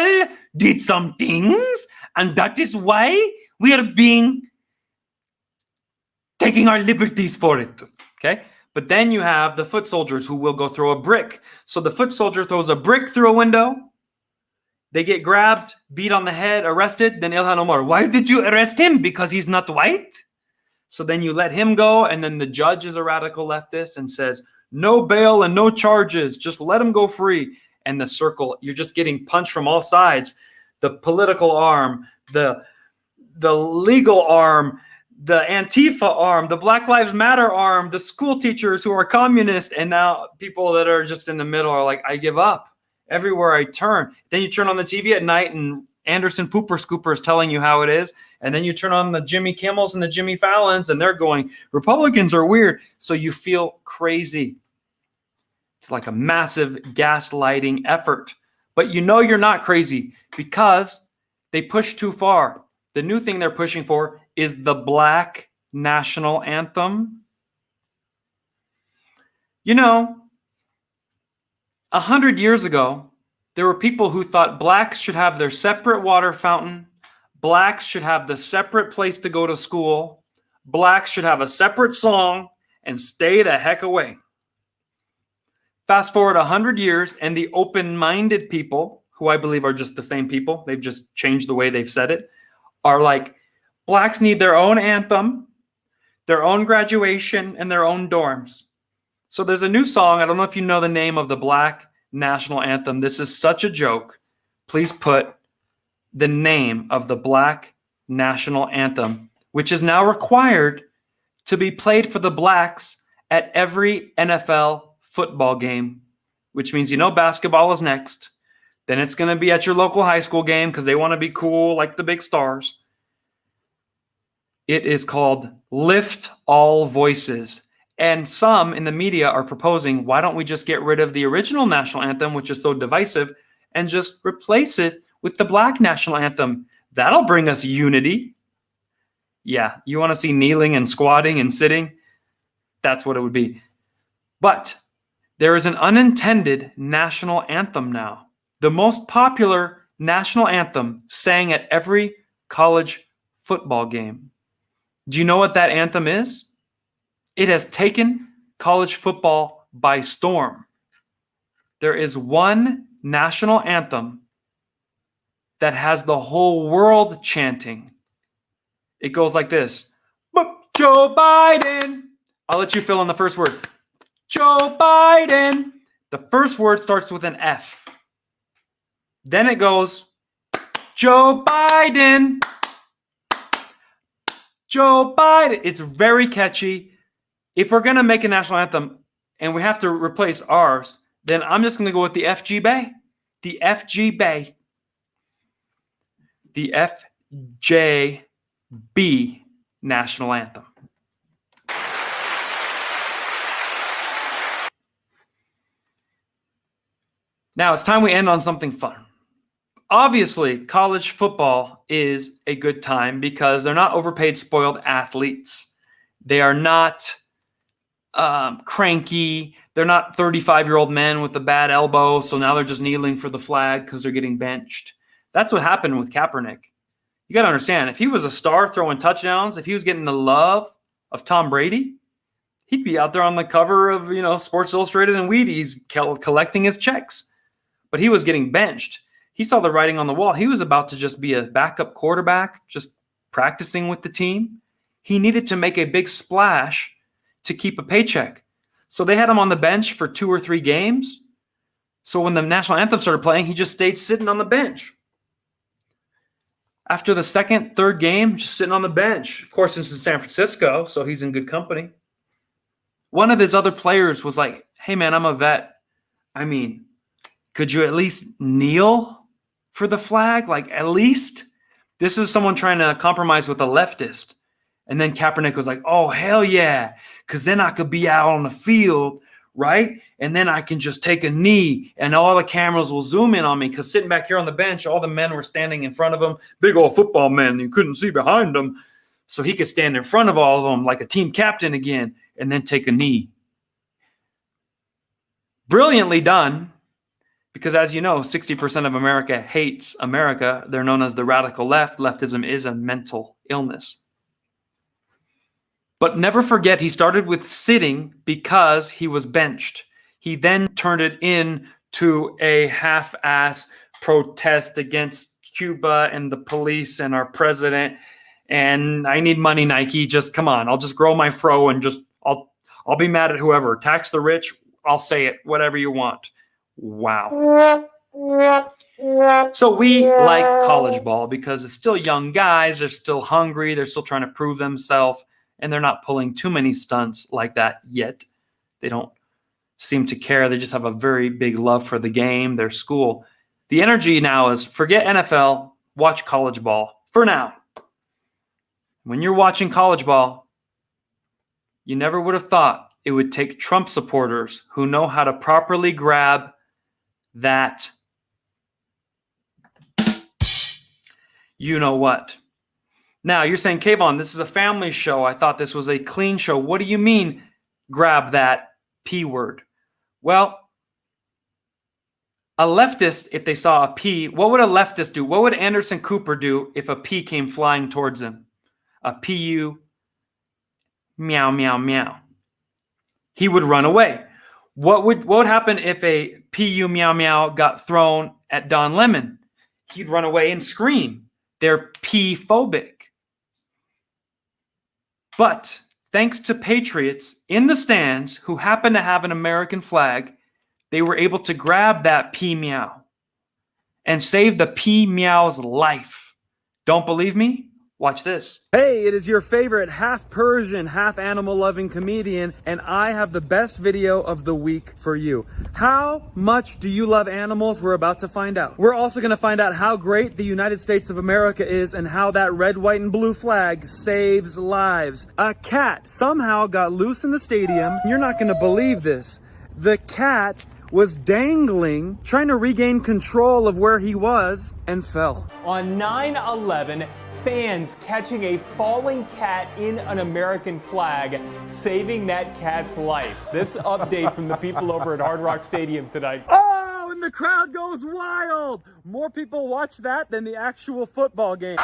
did some things, and that is why we are taking our liberties for it. Okay? But then you have the foot soldiers who will go throw a brick. So the foot soldier throws a brick through a window. They get grabbed, beat on the head, arrested. Then Ilhan Omar, why did you arrest him? Because he's not white? So then you let him go. And then the judge is a radical leftist and says, no bail and no charges. Just let him go free. And the circle, you're just getting punched from all sides. The political arm, the legal arm, the Antifa arm, the Black Lives Matter arm, the school teachers who are communist. And now people that are just in the middle are like, I give up. Everywhere I turn. Then you turn on the TV at night and Anderson Pooper Scooper is telling you how it is. And then you turn on the Jimmy Kimmels and the Jimmy Fallons and they're going, Republicans are weird. So you feel crazy. It's like a massive gaslighting effort. But you know you're not crazy because they push too far. The new thing they're pushing for is the Black national anthem. You know, 100 years ago, there were people who thought blacks should have their separate water fountain. Blacks should have the separate place to go to school. Blacks should have a separate song and stay the heck away. Fast forward 100 years and the open-minded people, who I believe are just the same people, they've just changed the way they've said it, are like, blacks need their own anthem, their own graduation, and their own dorms. So there's a new song. I don't know if you know the name of the Black national anthem. This is such a joke. Please put the name of the Black national anthem, which is now required to be played for the blacks at every NFL football game, which means, you know, basketball is next. Then it's going to be at your local high school game because they want to be cool like the big stars. It is called Lift All Voices. And some in the media are proposing, why don't we just get rid of the original national anthem, which is so divisive, and just replace it with the Black national anthem? That'll bring us unity. Yeah, you want to see kneeling and squatting and sitting? That's what it would be. But there is an unintended national anthem now. The most popular national anthem sang at every college football game. Do you know what that anthem is? It has taken college football by storm. There is one national anthem that has the whole world chanting. It goes like this. Joe Biden. I'll let you fill in the first word. Joe Biden. The first word starts with an F. Then it goes, Joe Biden. Joe Biden. It's very catchy. If we're going to make a national anthem and we have to replace ours, then I'm just going to go with the FG-Bay. The FG-Bay. The FJB national anthem. Now it's time we end on something fun. Obviously, college football is a good time because they're not overpaid, spoiled athletes. They are not cranky. They're not 35-year-old men with a bad elbow, so now they're just kneeling for the flag because they're getting benched. That's what happened with Kaepernick. You got to understand, if he was a star throwing touchdowns, if he was getting the love of Tom Brady, he'd be out there on the cover of, Sports Illustrated and Wheaties collecting his checks. But he was getting benched. He saw the writing on the wall. He was about to just be a backup quarterback, just practicing with the team. He needed to make a big splash to keep a paycheck. So they had him on the bench for 2 or 3 games. So when the national anthem started playing, he just stayed sitting on the bench. After the second, third game, just sitting on the bench. Of course, this is San Francisco, so he's in good company. One of his other players was like, hey, man, I'm a vet. I mean, could you at least kneel for the flag? Like, at least? This is someone trying to compromise with a leftist. And then Kaepernick was like, oh, hell yeah, because then I could be out on the field, right? And then I can just take a knee and all the cameras will zoom in on me because sitting back here on the bench, all the men were standing in front of him, big old football men. You couldn't see behind them. So he could stand in front of all of them like a team captain again and then take a knee. Brilliantly done, because as you know, 60% of America hates America. They're known as the radical left. Leftism is a mental illness. But never forget, he started with sitting because he was benched. He then turned it into a half-ass protest against Cuba and the police and our president. And I need money, Nike. Just come on. I'll just grow my fro and I'll be mad at whoever. Tax the rich. I'll say it. Whatever you want. Wow. So we like college ball because it's still young guys. They're still hungry. They're still trying to prove themselves. And they're not pulling too many stunts like that yet. They don't seem to care. They just have a very big love for the game, their school. The energy now is forget NFL, watch college ball for now. When you're watching college ball, you never would have thought it would take Trump supporters who know how to properly grab that you know what. Now, you're saying, Kvon, this is a family show. I thought this was a clean show. What do you mean, grab that P word? Well, a leftist, if they saw a P, what would a leftist do? What would Anderson Cooper do if a P came flying towards him? A P-U, meow, meow, meow. He would run away. What would happen if a P-U, meow, meow got thrown at Don Lemon? He'd run away and scream. They're P-phobic. But thanks to patriots in the stands who happen to have an American flag, they were able to grab that P meow and save the P meow's life. Don't believe me? Watch this.
Hey, it is your favorite half Persian, half animal loving comedian, and I have the best video of the week for you. How much do you love animals? We're about to find out. We're also going to find out how great the United States of America is and how that red, white, and blue flag saves lives. A cat somehow got loose in the stadium. You're not going to believe this. The cat was dangling, trying to regain control of where he was, and fell.
On 9/11,
fans catching a falling cat in an American flag, saving that cat's life. This update from the people over at Hard Rock Stadium tonight.
Oh, and the crowd goes wild. More people watch that than the actual football game.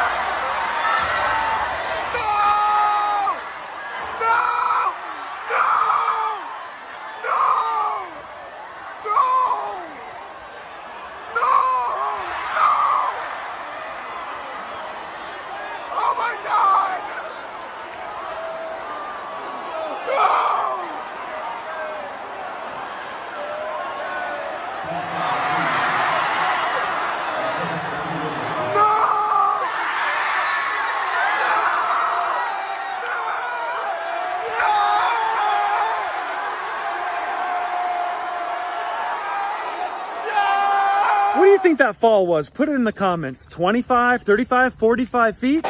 What do you think that fall was? Put it in the comments. 25, 35, 45 feet?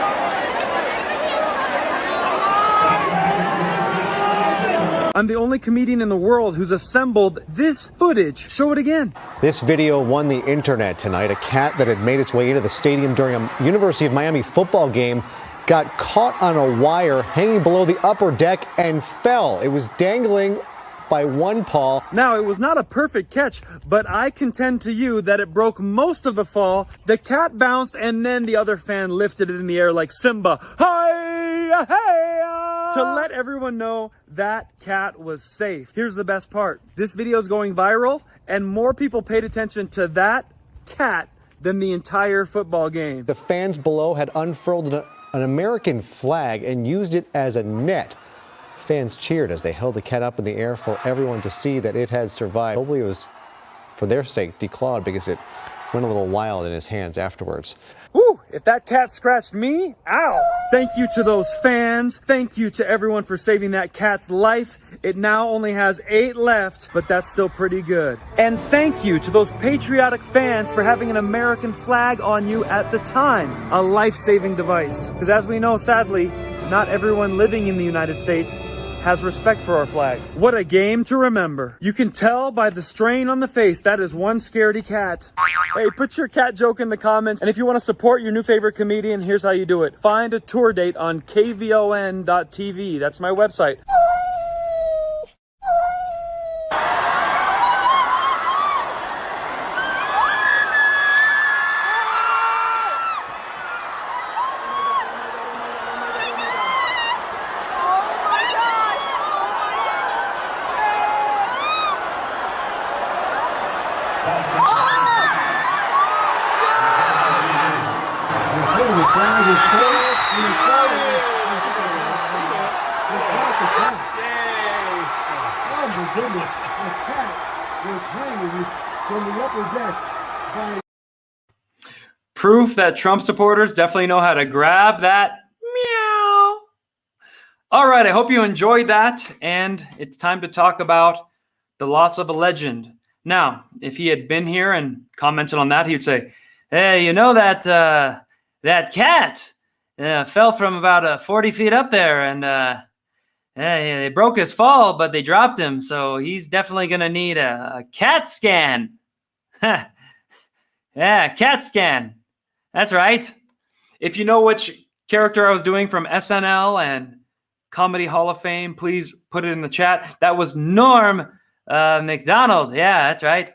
I'm the only comedian in the world who's assembled this footage. Show it again.
This video won the internet tonight. A cat that had made its way into the stadium during a University of Miami football game got caught on a wire hanging below the upper deck and fell. It was dangling by one paw.
Now, it was not a perfect catch, but I contend to you that it broke most of the fall. The cat bounced, and then the other fan lifted it in the air like Simba. Hi-ya, hey-ya! To let everyone know that cat was safe. Here's the best part. This video is going viral, and more people paid attention to that cat than the entire football game.
The fans below had unfurled an American flag and used it as a net. Fans cheered as they held the cat up in the air for everyone to see that it had survived. Hopefully it was, for their sake, declawed because it went a little wild in his hands afterwards.
Whew, if that cat scratched me, ow! Thank you to those fans. Thank you to everyone for saving that cat's life. It now only has 8 left, but that's still pretty good. And thank you to those patriotic fans for having an American flag on you at the time. A life-saving device. Because as we know, sadly, not everyone living in the United States has respect for our flag. What a game to remember. You can tell by the strain on the face that is one scaredy cat. Hey, put your cat joke in the comments, and if you want to support your new favorite comedian, here's how you do it. Find a tour date on kvon.tv. That's my website. Proof that Trump supporters definitely know how to grab that meow. All right, I hope you enjoyed that, and it's time to talk about the loss of a legend. Now, if he had been here and commented on that, he would say, hey, you know that that cat fell from about 40 feet up there, and they broke his fall, but they dropped him, so he's definitely going to need a CAT scan. Yeah, CAT scan. That's right. If you know which character I was doing from SNL and Comedy Hall of Fame, please put it in the chat. That was Norm Macdonald. Yeah, that's right.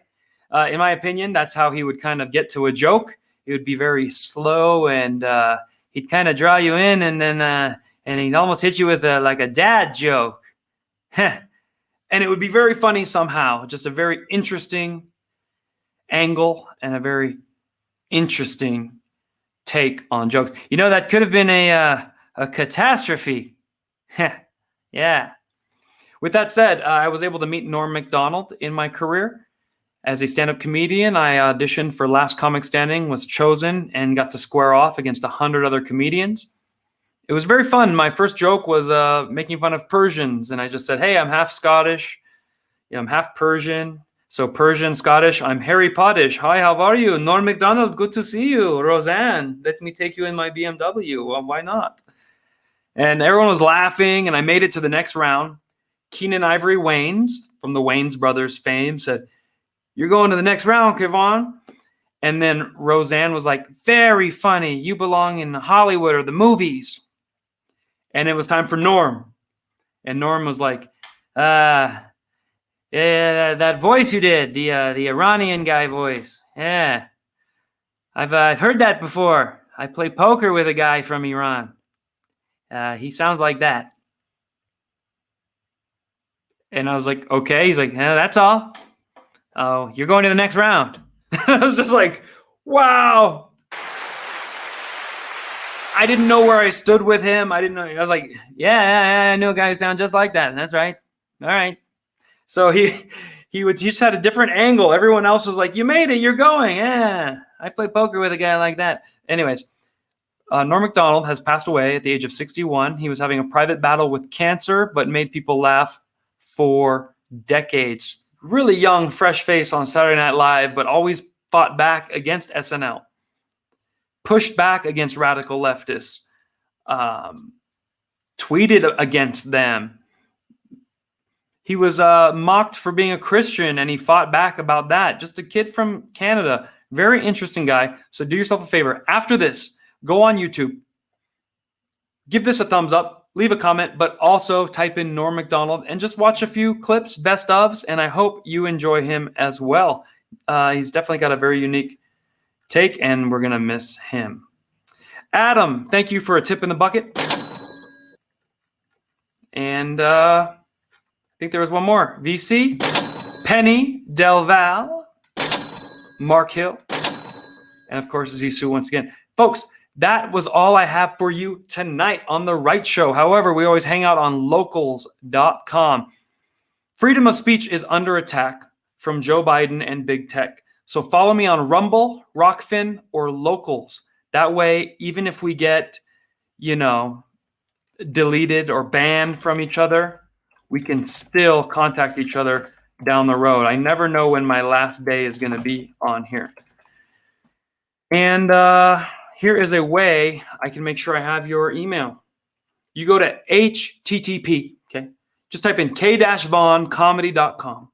In my opinion, that's how he would kind of get to a joke. He would be very slow, and he'd kind of draw you in, and then and he'd almost hit you with like a dad joke. And it would be very funny somehow. Just a very interesting angle and a very interesting take on jokes. You know, that could have been a catastrophe. Yeah. With that said, I was able to meet Norm Macdonald in my career. As a stand-up comedian, I auditioned for Last Comic Standing, was chosen, and got to square off against 100 other comedians. It was very fun. My first joke was making fun of Persians, and I just said, hey, I'm half Scottish. I'm half Persian. So Persian, Scottish, I'm Harry Pottish. Hi, how are you? Norm Macdonald, good to see you. Roseanne, let me take you in my BMW. Well, why not? And everyone was laughing, and I made it to the next round. Keenan Ivory Wayans, from the Wayans brothers fame, said, you're going to the next round, Kvon. And then Roseanne was like, very funny. You belong in Hollywood or the movies. And it was time for Norm. And Norm was like, yeah, that voice you did, the Iranian guy voice. Yeah, I've heard that before. I play poker with a guy from Iran. He sounds like that. And I was like, okay. He's like, yeah, that's all. Oh, you're going to the next round. I was just like, wow. I didn't know where I stood with him. I didn't know. I was like, yeah, I know a guy who sounds just like that. That's right. All right. So he just had a different angle. Everyone else was like, you made it. You're going. Yeah, I play poker with a guy like that. Anyways, Norm Macdonald has passed away at the age of 61. He was having a private battle with cancer, but made people laugh for decades. Really young, fresh face on Saturday Night Live, but always fought back against SNL. Pushed back against radical leftists. Tweeted against them. He was mocked for being a Christian, and he fought back about that. Just a kid from Canada. Very interesting guy. So do yourself a favor. After this, go on YouTube. Give this a thumbs up. Leave a comment, but also type in Norm Macdonald and just watch a few clips, best ofs, and I hope you enjoy him as well. He's definitely got a very unique take, and we're going to miss him. Adam, thank you for a tip in the bucket. And I think there was one more. VC, Penny, Del Val, Mark Hill, and of course, Zissou once again. Folks, that was all I have for you tonight on The Right Show. However, we always hang out on locals.com. Freedom of speech is under attack from Joe Biden and big tech. So follow me on Rumble, Rockfin, or Locals. That way, even if we get, deleted or banned from each other, we can still contact each other down the road. I never know when my last day is going to be on here. And here is a way I can make sure I have your email. You go to HTTP, okay? Just type in KvonComedy.com.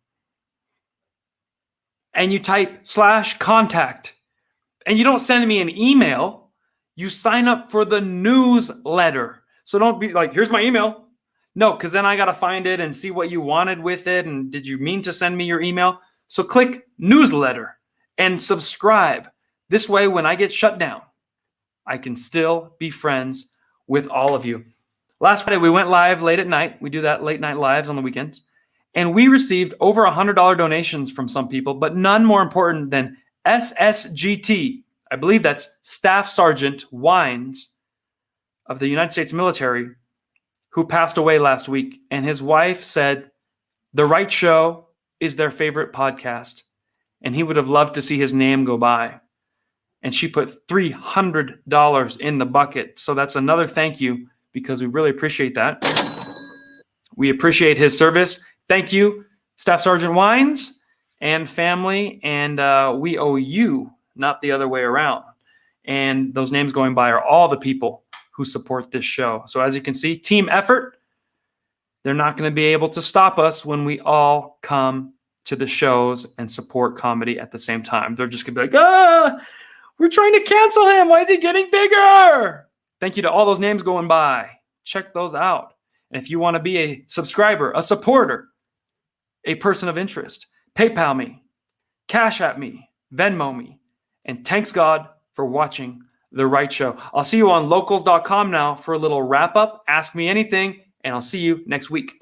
And you type /contact. And you don't send me an email. You sign up for the newsletter. So don't be like, here's my email. No, because then I got to find it and see what you wanted with it. And did you mean to send me your email? So click newsletter and subscribe. This way, when I get shut down, I can still be friends with all of you. Last Friday, we went live late at night. We do that late night lives on the weekends. And we received over $100 donations from some people, but none more important than SSGT. I believe that's Staff Sergeant Wines of the United States military, who passed away last week. And his wife said, The Right Show is their favorite podcast. And he would have loved to see his name go by. And she put $300 in the bucket. So that's another thank you, because we really appreciate that. We appreciate his service. Thank you, Staff Sergeant Wines and family. And we owe you, not the other way around. And those names going by are all the people who support this show. So as you can see, team effort. They're not going to be able to stop us when we all come to the shows and support comedy at the same time. They're just going to be like, we're trying to cancel him. Why is he getting bigger? Thank you to all those names going by. Check those out. And if you want to be a subscriber, a supporter, a person of interest, PayPal me, Cash App me, Venmo me. And thanks God for watching The Right Show. I'll see you on locals.com now for a little wrap up. Ask me anything, and I'll see you next week.